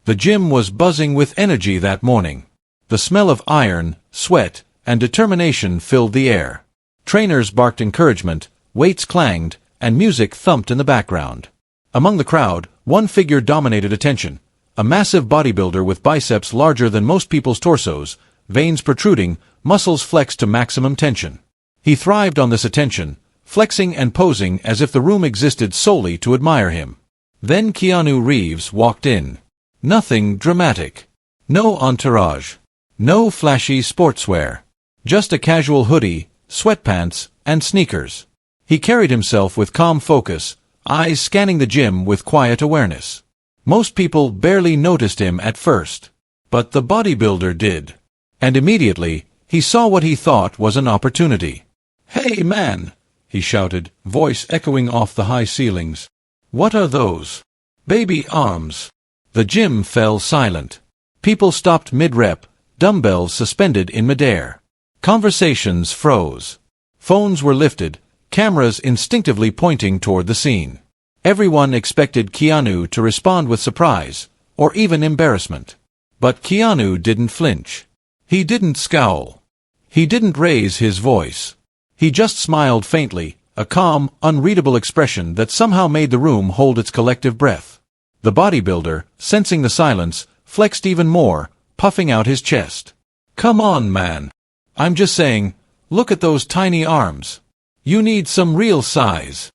The gym was buzzing with energy that morning. The smell of iron, sweat, and determination filled the air. Trainers barked encouragement, weights clanged, and music thumped in the background. Among the crowd, one figure dominated attention. A massive bodybuilder with biceps larger than most people's torsos, veins protruding, muscles flexed to maximum tension. He thrived on this attention, flexing and posing as if the room existed solely to admire him. Then Keanu Reeves walked in. Nothing dramatic. No entourage. No flashy sportswear. Just a casual hoodie, sweatpants, and sneakers. He carried himself with calm focus, eyes scanning the gym with quiet awareness. Most people barely noticed him at first. But the bodybuilder did. And immediately, he saw what he thought was an opportunity. "Hey man!" he shouted, voice echoing off the high ceilings. "What are those baby arms?" The gym fell silent. People stopped mid-rep, dumbbells suspended in midair. Conversations froze. Phones were lifted, cameras instinctively pointing toward the scene. Everyone expected Keanu to respond with surprise, or even embarrassment. But Keanu didn't flinch. He didn't scowl. He didn't raise his voice. He just smiled faintly, a calm, unreadable expression that somehow made the room hold its collective breath. The bodybuilder, sensing the silence, flexed even more, puffing out his chest. "Come on, man. I'm just saying, look at those tiny arms. You need some real size."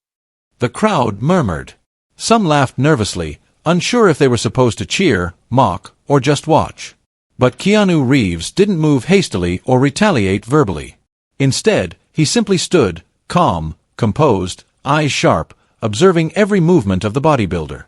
The crowd murmured. Some laughed nervously, unsure if they were supposed to cheer, mock, or just watch. But Keanu Reeves didn't move hastily or retaliate verbally. Instead, he simply stood, calm, composed, eyes sharp, observing every movement of the bodybuilder.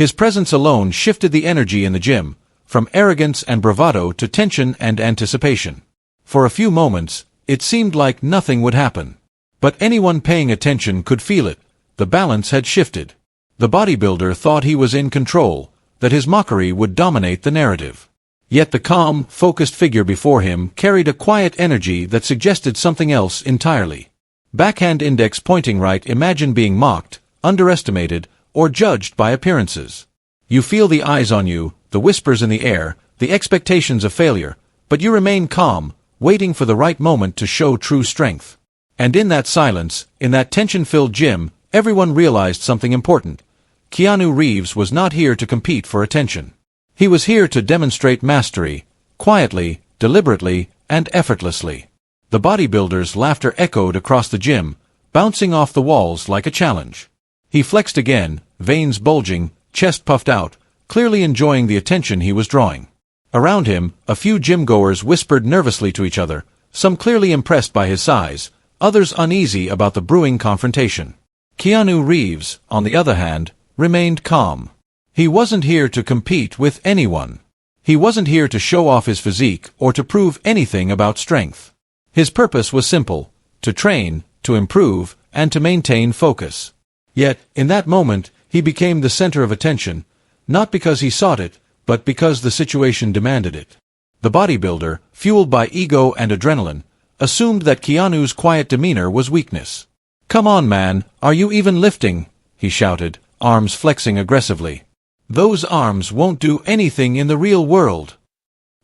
His presence alone shifted the energy in the gym, from arrogance and bravado to tension and anticipation. For a few moments, it seemed like nothing would happen. But anyone paying attention could feel it. The balance had shifted. The bodybuilder thought he was in control, that his mockery would dominate the narrative. Yet the calm, focused figure before him carried a quiet energy that suggested something else entirely. Backhand index pointing right. Imagine being mocked, underestimated, or judged by appearances. You feel the eyes on you, the whispers in the air, the expectations of failure, but you remain calm, waiting for the right moment to show true strength. And in that silence, in that tension-filled gym, everyone realized something important. Keanu Reeves was not here to compete for attention. He was here to demonstrate mastery, quietly, deliberately, and effortlessly. The bodybuilder's laughter echoed across the gym, bouncing off the walls like a challenge. He flexed again, veins bulging, chest puffed out, clearly enjoying the attention he was drawing. Around him, a few gym-goers whispered nervously to each other, some clearly impressed by his size, others uneasy about the brewing confrontation. Keanu Reeves, on the other hand, remained calm. He wasn't here to compete with anyone. He wasn't here to show off his physique or to prove anything about strength. His purpose was simple: to train, to improve, and to maintain focus. Yet, in that moment, he became the center of attention, not because he sought it, but because the situation demanded it. The bodybuilder, fueled by ego and adrenaline, assumed that Keanu's quiet demeanor was weakness. "Come on, man, are you even lifting?" he shouted, arms flexing aggressively. "Those arms won't do anything in the real world."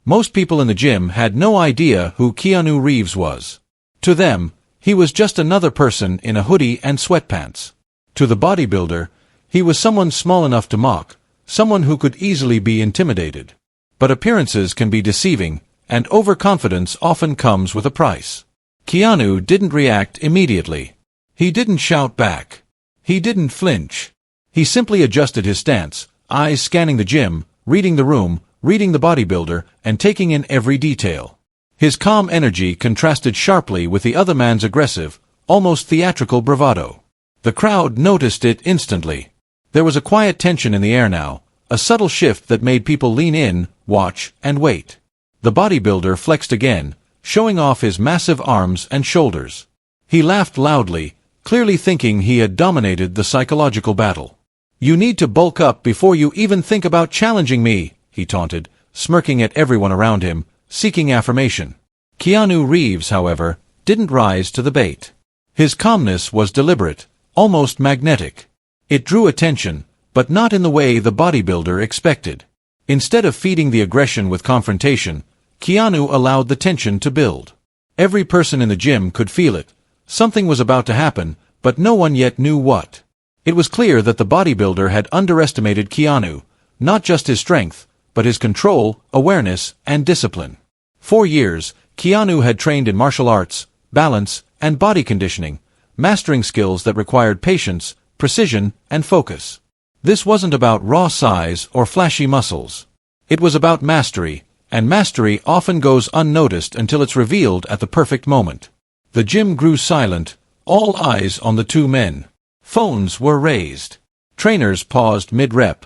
Most people in the gym had no idea who Keanu Reeves was. To them, he was just another person in a hoodie and sweatpants. To the bodybuilder, he was someone small enough to mock, someone who could easily be intimidated. But appearances can be deceiving, and overconfidence often comes with a price. Keanu didn't react immediately. He didn't shout back. He didn't flinch. He simply adjusted his stance, eyes scanning the gym, reading the room, reading the bodybuilder, and taking in every detail. His calm energy contrasted sharply with the other man's aggressive, almost theatrical bravado. The crowd noticed it instantly. There was a quiet tension in the air now, a subtle shift that made people lean in, watch, and wait. The bodybuilder flexed again, showing off his massive arms and shoulders. He laughed loudly, clearly thinking he had dominated the psychological battle. "You need to bulk up before you even think about challenging me," he taunted, smirking at everyone around him, seeking affirmation. Keanu Reeves, however, didn't rise to the bait. His calmness was deliberate, almost magnetic. It drew attention, but not in the way the bodybuilder expected. Instead of feeding the aggression with confrontation, Keanu allowed the tension to build. Every person in the gym could feel it. Something was about to happen, but no one yet knew what. It was clear that the bodybuilder had underestimated Keanu, not just his strength, but his control, awareness, and discipline. For years, Keanu had trained in martial arts, balance, and body conditioning, mastering skills that required patience, precision, and focus. This wasn't about raw size or flashy muscles. It was about mastery, and mastery often goes unnoticed until it's revealed at the perfect moment. The gym grew silent, all eyes on the two men. Phones were raised. Trainers paused mid-rep.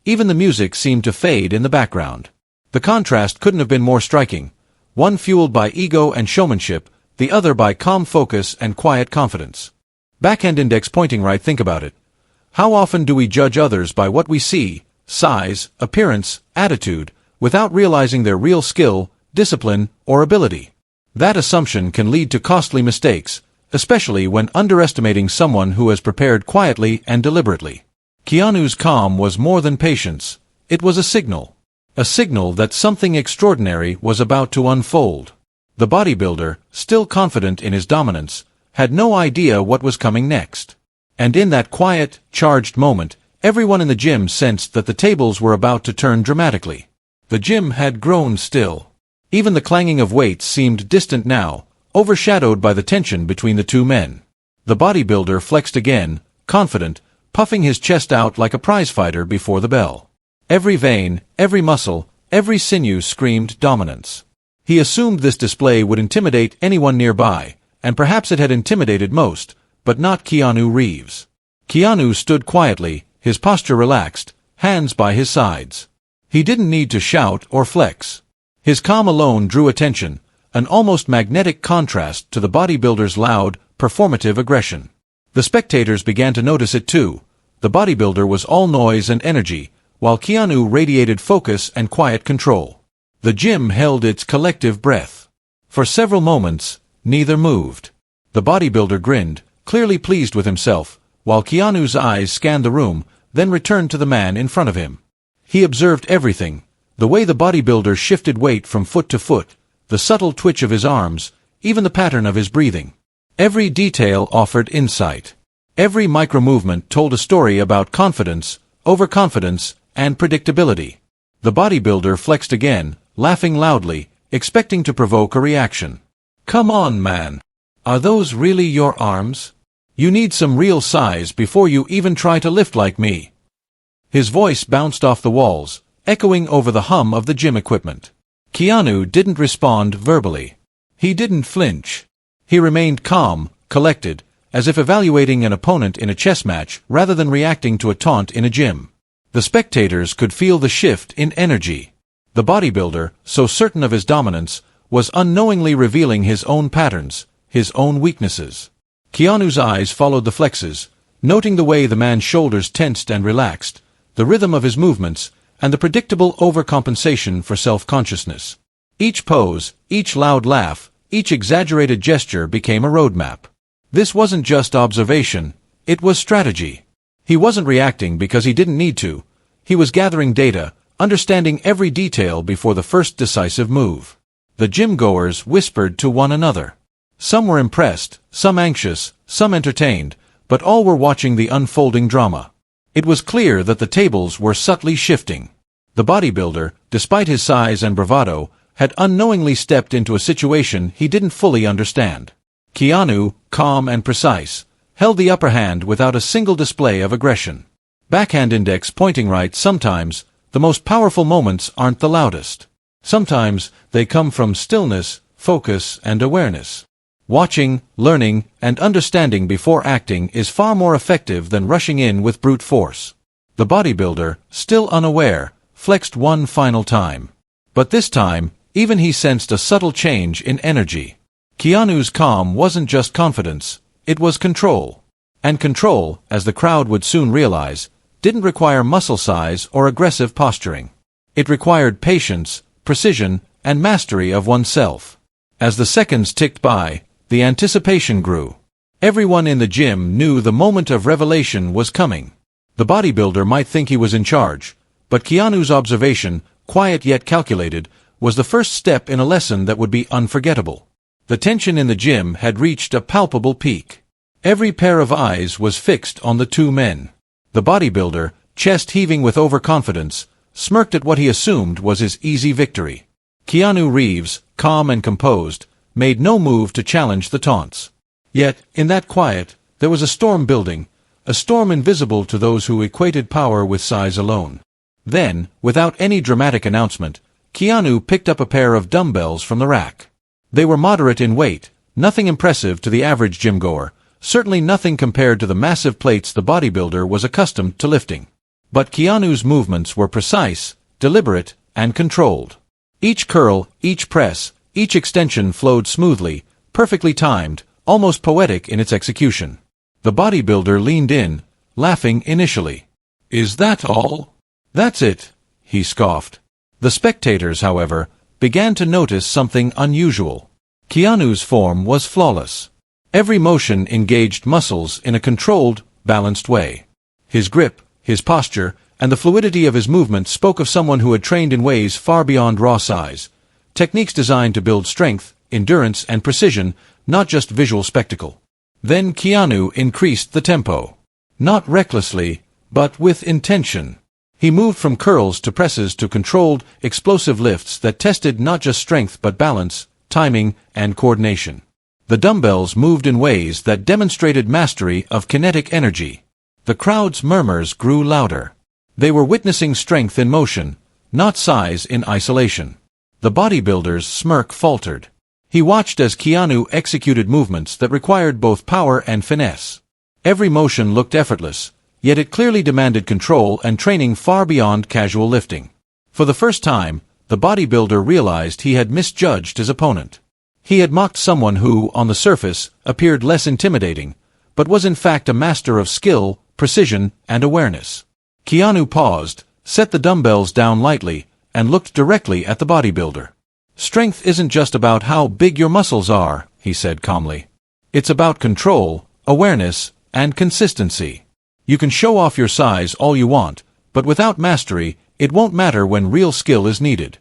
Even the music seemed to fade in the background. The contrast couldn't have been more striking, one fueled by ego and showmanship, the other by calm focus and quiet confidence. Backhand index pointing right. Think about it. How often do we judge others by what we see, size, appearance, attitude, without realizing their real skill, discipline, or ability? That assumption can lead to costly mistakes, especially when underestimating someone who has prepared quietly and deliberately. Keanu's calm was more than patience. It was a signal. A signal that something extraordinary was about to unfold. The bodybuilder, still confident in his dominance, had no idea what was coming next. And in that quiet, charged moment, everyone in the gym sensed that the tables were about to turn dramatically. The gym had grown still. Even the clanging of weights seemed distant now, overshadowed by the tension between the two men. The bodybuilder flexed again, confident, puffing his chest out like a prizefighter before the bell. Every vein, every muscle, every sinew screamed dominance. He assumed this display would intimidate anyone nearby, and perhaps it had intimidated most, but not Keanu Reeves. Keanu stood quietly, his posture relaxed, hands by his sides. He didn't need to shout or flex. His calm alone drew attention, an almost magnetic contrast to the bodybuilder's loud, performative aggression. The spectators began to notice it too. The bodybuilder was all noise and energy, while Keanu radiated focus and quiet control. The gym held its collective breath. For several moments, neither moved. The bodybuilder grinned, clearly pleased with himself, while Keanu's eyes scanned the room, then returned to the man in front of him. He observed everything, the way the bodybuilder shifted weight from foot to foot, the subtle twitch of his arms, even the pattern of his breathing. Every detail offered insight. Every micro-movement told a story about confidence, overconfidence, and predictability. The bodybuilder flexed again, laughing loudly, expecting to provoke a reaction. "Come on, man. Are those really your arms? You need some real size before you even try to lift like me." His voice bounced off the walls, echoing over the hum of the gym equipment. Keanu didn't respond verbally. He didn't flinch. He remained calm, collected, as if evaluating an opponent in a chess match rather than reacting to a taunt in a gym. The spectators could feel the shift in energy. The bodybuilder, so certain of his dominance, was unknowingly revealing his own patterns, his own weaknesses. Keanu's eyes followed the flexes, noting the way the man's shoulders tensed and relaxed, the rhythm of his movements, and the predictable overcompensation for self-consciousness. Each pose, each loud laugh, each exaggerated gesture became a roadmap. This wasn't just observation, it was strategy. He wasn't reacting because he didn't need to. He was gathering data, understanding every detail before the first decisive move. The gym-goers whispered to one another. Some were impressed, some anxious, some entertained, but all were watching the unfolding drama. It was clear that the tables were subtly shifting. The bodybuilder, despite his size and bravado, had unknowingly stepped into a situation he didn't fully understand. Keanu, calm and precise, held the upper hand without a single display of aggression. Backhand index pointing right. Sometimes, the most powerful moments aren't the loudest. Sometimes, they come from stillness, focus, and awareness. Watching, learning, and understanding before acting is far more effective than rushing in with brute force. The bodybuilder, still unaware, flexed one final time. But this time, even he sensed a subtle change in energy. Keanu's calm wasn't just confidence, it was control. And control, as the crowd would soon realize, didn't require muscle size or aggressive posturing. It required patience, precision, and mastery of oneself. As the seconds ticked by, the anticipation grew. Everyone in the gym knew the moment of revelation was coming. The bodybuilder might think he was in charge, But Keanu's observation, quiet yet calculated, was the first step in a lesson that would be unforgettable. The tension in the gym had reached a palpable peak. Every pair of eyes was fixed on the two men. The bodybuilder, chest heaving with overconfidence, smirked at what he assumed was his easy victory. Keanu Reeves, calm and composed, made no move to challenge the taunts. Yet, in that quiet, there was a storm building, a storm invisible to those who equated power with size alone. Then, without any dramatic announcement, Keanu picked up a pair of dumbbells from the rack. They were moderate in weight, nothing impressive to the average gym-goer, certainly nothing compared to the massive plates the bodybuilder was accustomed to lifting. But Keanu's movements were precise, deliberate, and controlled. Each curl, each press, each extension flowed smoothly, perfectly timed, almost poetic in its execution. The bodybuilder leaned in, laughing initially. "Is that all?" "That's it," he scoffed. The spectators, however, began to notice something unusual. Keanu's form was flawless. Every motion engaged muscles in a controlled, balanced way. His grip, his posture, and the fluidity of his movement spoke of someone who had trained in ways far beyond raw size. Techniques designed to build strength, endurance, and precision, not just visual spectacle. Then Keanu increased the tempo. Not recklessly, but with intention. He moved from curls to presses to controlled, explosive lifts that tested not just strength but balance, timing, and coordination. The dumbbells moved in ways that demonstrated mastery of kinetic energy. The crowd's murmurs grew louder. They were witnessing strength in motion, not size in isolation. The bodybuilder's smirk faltered. He watched as Keanu executed movements that required both power and finesse. Every motion looked effortless, yet it clearly demanded control and training far beyond casual lifting. For the first time, the bodybuilder realized he had misjudged his opponent. He had mocked someone who, on the surface, appeared less intimidating, but was in fact a master of skill, precision, and awareness. Keanu paused, set the dumbbells down lightly, and looked directly at the bodybuilder. "Strength isn't just about how big your muscles are," he said calmly. "It's about control, awareness, and consistency. You can show off your size all you want, but without mastery, it won't matter when real skill is needed."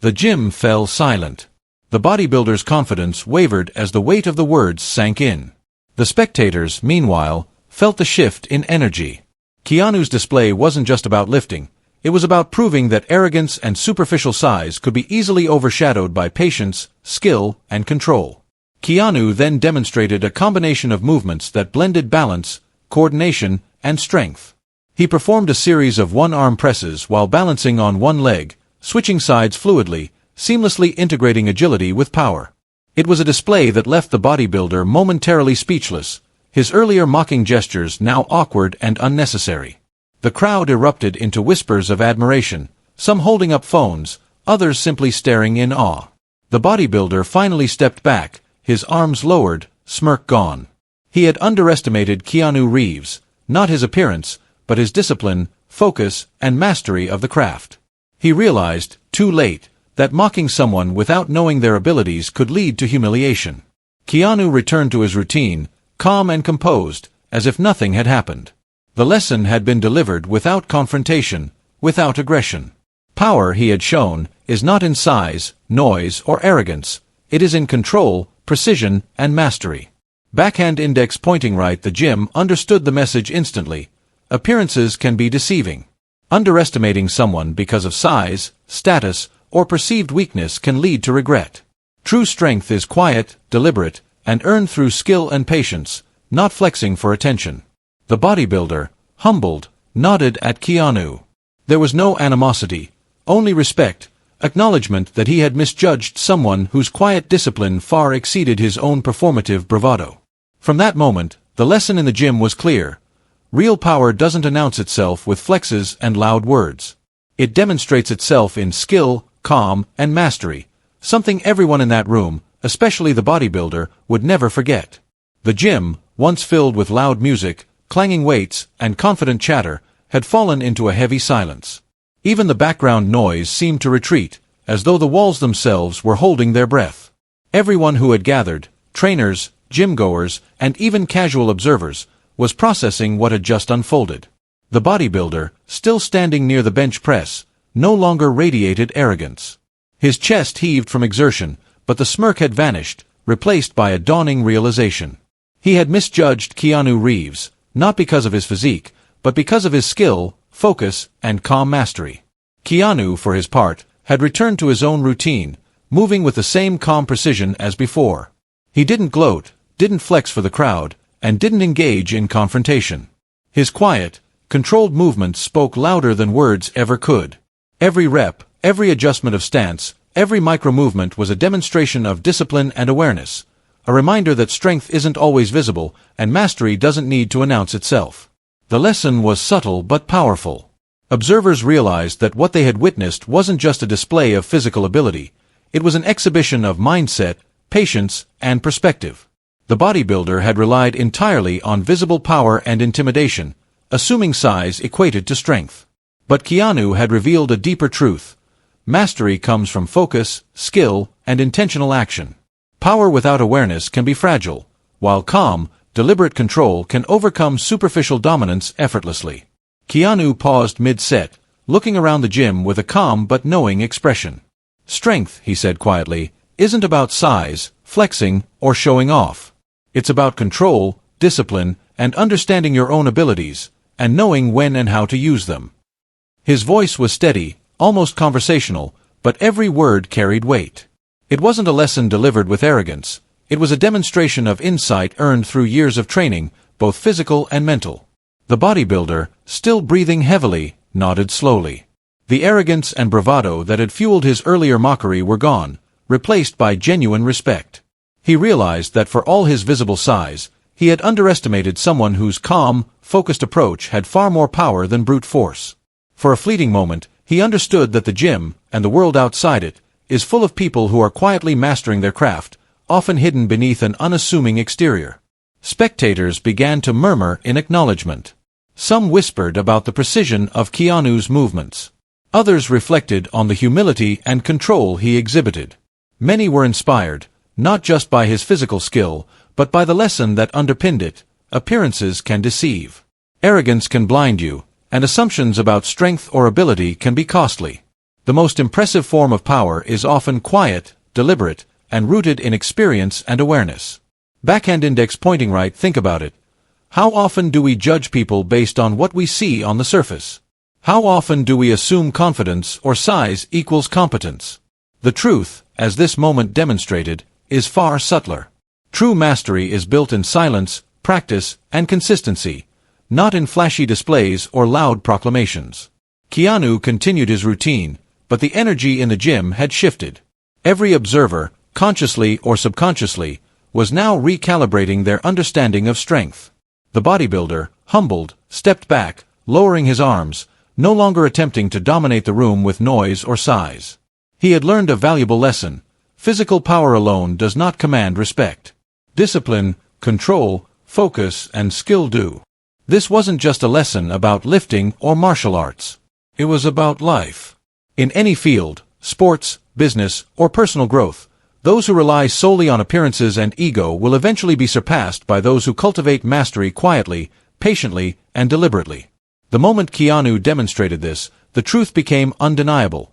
The gym fell silent. The bodybuilder's confidence wavered as the weight of the words sank in. The spectators, meanwhile, felt the shift in energy. Keanu's display wasn't just about lifting. It was about proving that arrogance and superficial size could be easily overshadowed by patience, skill, and control. Keanu then demonstrated a combination of movements that blended balance, coordination, and strength. He performed a series of one-arm presses while balancing on one leg, switching sides fluidly, seamlessly integrating agility with power. It was a display that left the bodybuilder momentarily speechless, his earlier mocking gestures now awkward and unnecessary. The crowd erupted into whispers of admiration, some holding up phones, others simply staring in awe. The bodybuilder finally stepped back, his arms lowered, smirk gone. He had underestimated Keanu Reeves, not his appearance, but his discipline, focus, and mastery of the craft. He realized, too late, that mocking someone without knowing their abilities could lead to humiliation. Keanu returned to his routine, calm and composed, as if nothing had happened. The lesson had been delivered without confrontation, without aggression. Power, he had shown, is not in size, noise, or arrogance. It is in control, precision, and mastery. Backhand index pointing right. The gym understood the message instantly. Appearances can be deceiving. Underestimating someone because of size, status, or perceived weakness can lead to regret. True strength is quiet, deliberate, and earned through skill and patience, not flexing for attention. The bodybuilder, humbled, nodded at Keanu. There was no animosity, only respect, acknowledgement that he had misjudged someone whose quiet discipline far exceeded his own performative bravado. From that moment, the lesson in the gym was clear. Real power doesn't announce itself with flexes and loud words. It demonstrates itself in skill, calm, and mastery, something everyone in that room, especially the bodybuilder, would never forget. The gym, once filled with loud music, clanging weights, and confident chatter, had fallen into a heavy silence. Even the background noise seemed to retreat, as though the walls themselves were holding their breath. Everyone who had gathered, trainers, gym-goers, and even casual observers, was processing what had just unfolded. The bodybuilder, still standing near the bench press, no longer radiated arrogance. His chest heaved from exertion, but the smirk had vanished, replaced by a dawning realization. He had misjudged Keanu Reeves, not because of his physique, but because of his skill, focus, and calm mastery. Keanu, for his part, had returned to his own routine, moving with the same calm precision as before. He didn't gloat, didn't flex for the crowd, and didn't engage in confrontation. His quiet, controlled movements spoke louder than words ever could. Every rep, every adjustment of stance, every micro-movement was a demonstration of discipline and awareness, a reminder that strength isn't always visible, and mastery doesn't need to announce itself. The lesson was subtle but powerful. Observers realized that what they had witnessed wasn't just a display of physical ability, it was an exhibition of mindset, patience, and perspective. The bodybuilder had relied entirely on visible power and intimidation, assuming size equated to strength. But Keanu had revealed a deeper truth. Mastery comes from focus, skill, and intentional action. Power without awareness can be fragile, while calm, deliberate control can overcome superficial dominance effortlessly. Keanu paused mid-set, looking around the gym with a calm but knowing expression. Strength, he said quietly, isn't about size, flexing, or showing off. It's about control, discipline, and understanding your own abilities, and knowing when and how to use them. His voice was steady, almost conversational, but every word carried weight. It wasn't a lesson delivered with arrogance. It was a demonstration of insight earned through years of training, both physical and mental. The bodybuilder, still breathing heavily, nodded slowly. The arrogance and bravado that had fueled his earlier mockery were gone, replaced by genuine respect. He realized that for all his visible size, he had underestimated someone whose calm, focused approach had far more power than brute force. For a fleeting moment, he understood that the gym, and the world outside it, is full of people who are quietly mastering their craft, often hidden beneath an unassuming exterior. Spectators began to murmur in acknowledgement. Some whispered about the precision of Keanu's movements. Others reflected on the humility and control he exhibited. Many were inspired, not just by his physical skill, but by the lesson that underpinned it: appearances can deceive. Arrogance can blind you, and assumptions about strength or ability can be costly. The most impressive form of power is often quiet, deliberate, and rooted in experience and awareness. Backhand index pointing right. Think about it. How often do we judge people based on what we see on the surface? How often do we assume confidence or size equals competence? The truth, as this moment demonstrated, is far subtler. True mastery is built in silence, practice, and consistency, not in flashy displays or loud proclamations. Keanu continued his routine, but the energy in the gym had shifted. Every observer, consciously or subconsciously, was now recalibrating their understanding of strength. The bodybuilder, humbled, stepped back, lowering his arms, no longer attempting to dominate the room with noise or size. He had learned a valuable lesson. Physical power alone does not command respect. Discipline, control, focus, and skill do. This wasn't just a lesson about lifting or martial arts. It was about life. In any field, sports, business, or personal growth, those who rely solely on appearances and ego will eventually be surpassed by those who cultivate mastery quietly, patiently, and deliberately. The moment Keanu demonstrated this, the truth became undeniable.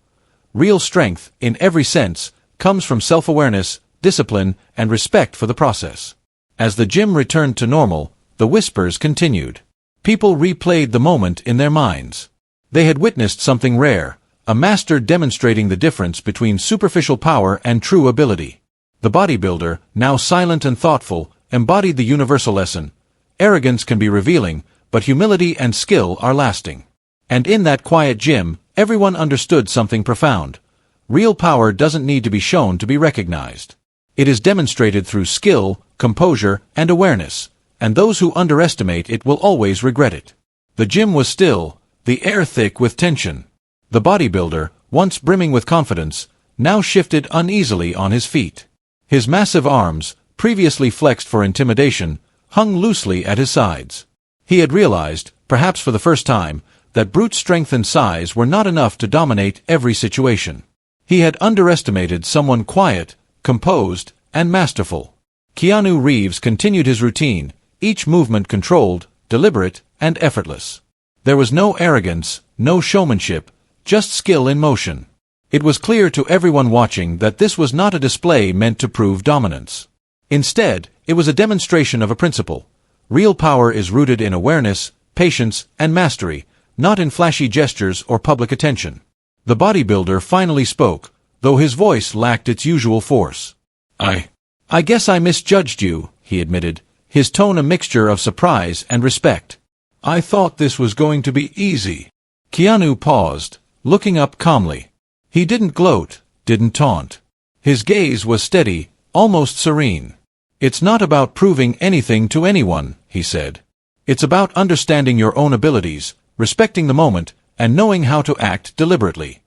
Real strength, in every sense, comes from self-awareness, discipline, and respect for the process. As the gym returned to normal, the whispers continued. People replayed the moment in their minds. They had witnessed something rare, a master demonstrating the difference between superficial power and true ability. The bodybuilder, now silent and thoughtful, embodied the universal lesson. Arrogance can be revealing, but humility and skill are lasting. And in that quiet gym, everyone understood something profound. Real power doesn't need to be shown to be recognized. It is demonstrated through skill, composure, and awareness, and those who underestimate it will always regret it. The gym was still, the air thick with tension. The bodybuilder, once brimming with confidence, now shifted uneasily on his feet. His massive arms, previously flexed for intimidation, hung loosely at his sides. He had realized, perhaps for the first time, that brute strength and size were not enough to dominate every situation. He had underestimated someone quiet, composed, and masterful. Keanu Reeves continued his routine, each movement controlled, deliberate, and effortless. There was no arrogance, no showmanship, just skill in motion. It was clear to everyone watching that this was not a display meant to prove dominance. Instead, it was a demonstration of a principle. Real power is rooted in awareness, patience, and mastery, not in flashy gestures or public attention. The bodybuilder finally spoke, though his voice lacked its usual force. I guess I misjudged you, he admitted, his tone a mixture of surprise and respect. I thought this was going to be easy. Keanu paused, looking up calmly. He didn't gloat, didn't taunt. His gaze was steady, almost serene. It's not about proving anything to anyone, he said. It's about understanding your own abilities, respecting the moment, and knowing how to act deliberately.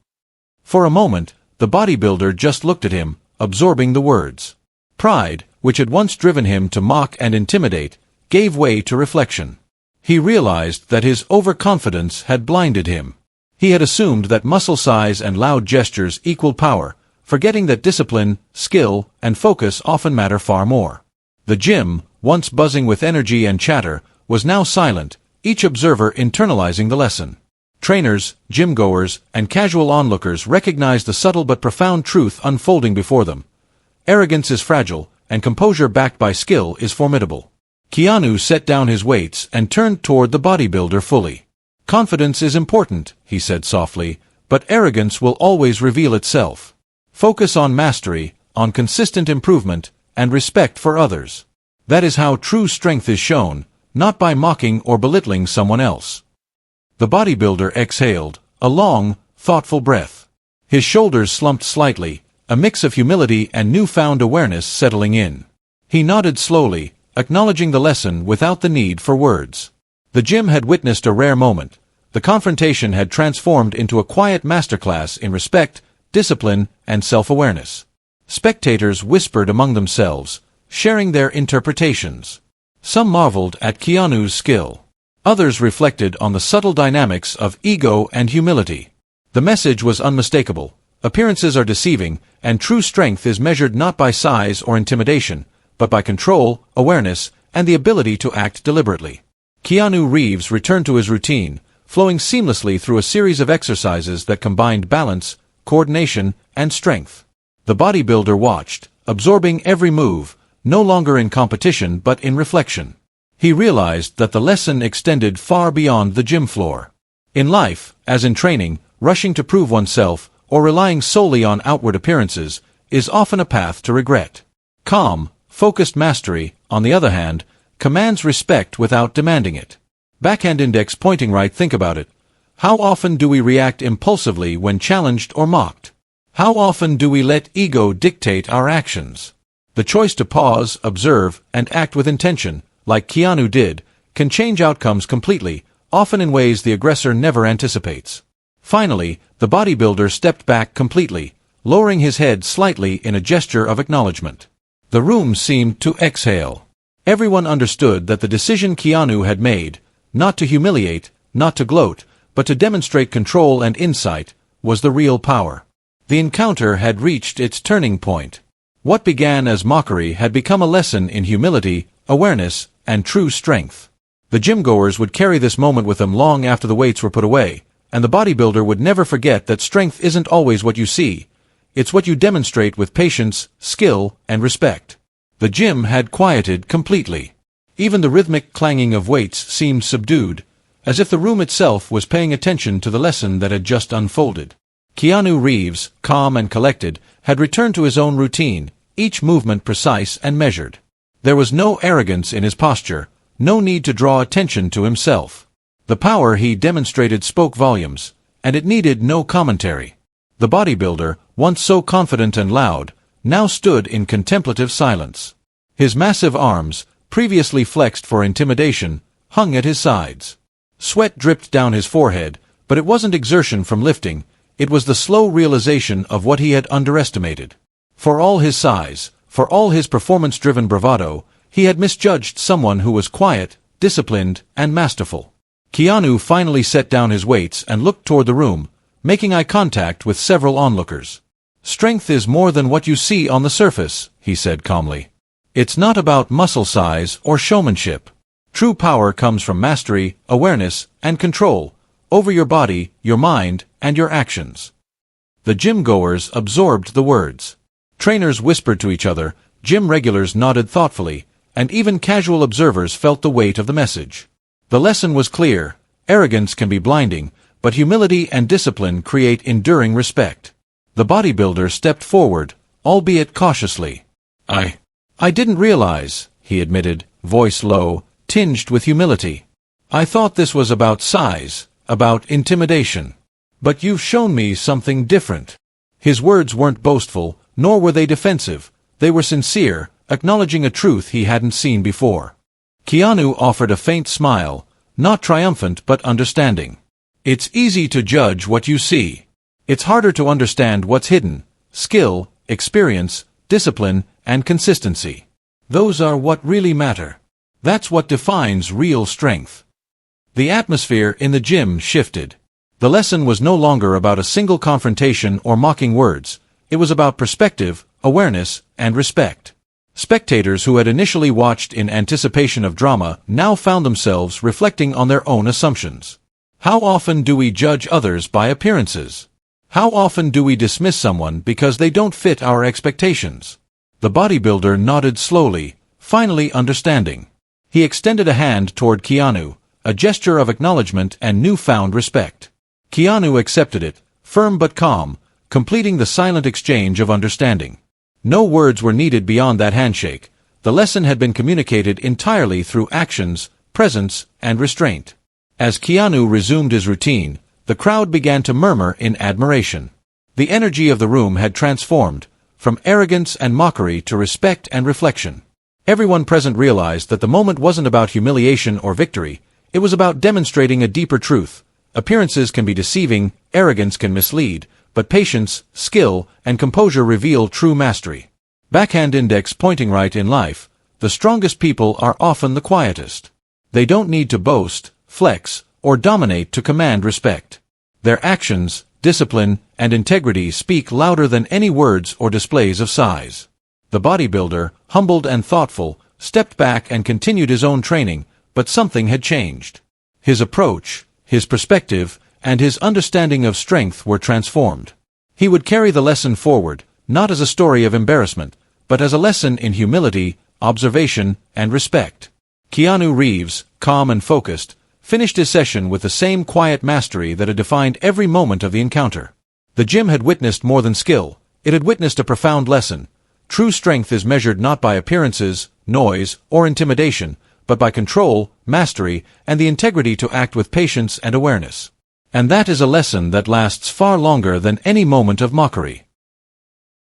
For a moment, the bodybuilder just looked at him, absorbing the words. Pride, which had once driven him to mock and intimidate, gave way to reflection. He realized that his overconfidence had blinded him. He had assumed that muscle size and loud gestures equaled power, forgetting that discipline, skill, and focus often matter far more. The gym, once buzzing with energy and chatter, was now silent, each observer internalizing the lesson. Trainers, gym-goers, and casual onlookers recognized the subtle but profound truth unfolding before them. Arrogance is fragile, and composure backed by skill is formidable. Keanu set down his weights and turned toward the bodybuilder fully. Confidence is important, he said softly, but arrogance will always reveal itself. Focus on mastery, on consistent improvement, and respect for others. That is how true strength is shown, not by mocking or belittling someone else. The bodybuilder exhaled, a long, thoughtful breath. His shoulders slumped slightly, a mix of humility and newfound awareness settling in. He nodded slowly, acknowledging the lesson without the need for words. The gym had witnessed a rare moment. The confrontation had transformed into a quiet masterclass in respect, discipline, and self-awareness. Spectators whispered among themselves, sharing their interpretations. Some marveled at Keanu's skill. Others reflected on the subtle dynamics of ego and humility. The message was unmistakable. Appearances are deceiving, and true strength is measured not by size or intimidation, but by control, awareness, and the ability to act deliberately. Keanu Reeves returned to his routine, flowing seamlessly through a series of exercises that combined balance, coordination, and strength. The bodybuilder watched, absorbing every move, no longer in competition but in reflection. He realized that the lesson extended far beyond the gym floor. In life, as in training, rushing to prove oneself, or relying solely on outward appearances, is often a path to regret. Calm, focused mastery, on the other hand, commands respect without demanding it. Backhand index pointing right. Think about it. How often do we react impulsively when challenged or mocked? How often do we let ego dictate our actions? The choice to pause, observe, and act with intention, like Keanu did, can change outcomes completely, often in ways the aggressor never anticipates. Finally, the bodybuilder stepped back completely, lowering his head slightly in a gesture of acknowledgement. The room seemed to exhale. Everyone understood that the decision Keanu had made, not to humiliate, not to gloat, but to demonstrate control and insight, was the real power. The encounter had reached its turning point. What began as mockery had become a lesson in humility, awareness, and true strength. The gym-goers would carry this moment with them long after the weights were put away, and the bodybuilder would never forget that strength isn't always what you see. It's what you demonstrate with patience, skill, and respect. The gym had quieted completely. Even the rhythmic clanging of weights seemed subdued, as if the room itself was paying attention to the lesson that had just unfolded. Keanu Reeves, calm and collected, had returned to his own routine, each movement precise and measured. There was no arrogance in his posture, no need to draw attention to himself. The power he demonstrated spoke volumes, and it needed no commentary. The bodybuilder, once so confident and loud, now stood in contemplative silence. His massive arms, previously flexed for intimidation, hung at his sides. Sweat dripped down his forehead, but it wasn't exertion from lifting, it was the slow realization of what he had underestimated. For all his size, for all his performance-driven bravado, he had misjudged someone who was quiet, disciplined, and masterful. Keanu finally set down his weights and looked toward the room, making eye contact with several onlookers. "Strength is more than what you see on the surface," he said calmly. "It's not about muscle size or showmanship. True power comes from mastery, awareness, and control over your body, your mind, and your actions. The gym-goers absorbed the words. Trainers whispered to each other, gym regulars nodded thoughtfully, and even casual observers felt the weight of the message. The lesson was clear: arrogance can be blinding, but humility and discipline create enduring respect. The bodybuilder stepped forward, albeit cautiously. I didn't realize, he admitted, voice low, tinged with humility. I thought this was about size, about intimidation. But you've shown me something different. His words weren't boastful, nor were they defensive. They were sincere, acknowledging a truth he hadn't seen before. Keanu offered a faint smile, not triumphant but understanding. It's easy to judge what you see. It's harder to understand what's hidden: skill, experience, discipline, and consistency. Those are what really matter. That's what defines real strength. The atmosphere in the gym shifted. The lesson was no longer about a single confrontation or mocking words. It was about perspective, awareness, and respect. Spectators who had initially watched in anticipation of drama now found themselves reflecting on their own assumptions. How often do we judge others by appearances? How often do we dismiss someone because they don't fit our expectations? The bodybuilder nodded slowly, finally understanding. He extended a hand toward Keanu, a gesture of acknowledgement and newfound respect. Keanu accepted it, firm but calm, completing the silent exchange of understanding. No words were needed beyond that handshake. The lesson had been communicated entirely through actions, presence, and restraint. As Keanu resumed his routine, the crowd began to murmur in admiration. The energy of the room had transformed, from arrogance and mockery to respect and reflection. Everyone present realized that the moment wasn't about humiliation or victory. It was about demonstrating a deeper truth. Appearances can be deceiving, arrogance can mislead, but patience, skill, and composure reveal true mastery. Backhand index pointing: right in life, the strongest people are often the quietest. They don't need to boast, flex, or dominate to command respect. Their actions, discipline, and integrity speak louder than any words or displays of size. The bodybuilder, humbled and thoughtful, stepped back and continued his own training, but something had changed. His approach, his perspective, and his understanding of strength were transformed. He would carry the lesson forward, not as a story of embarrassment, but as a lesson in humility, observation, and respect. Keanu Reeves, calm and focused, finished his session with the same quiet mastery that had defined every moment of the encounter. The gym had witnessed more than skill. It had witnessed a profound lesson. True strength is measured not by appearances, noise, or intimidation, but by control, mastery, and the integrity to act with patience and awareness. And that is a lesson that lasts far longer than any moment of mockery.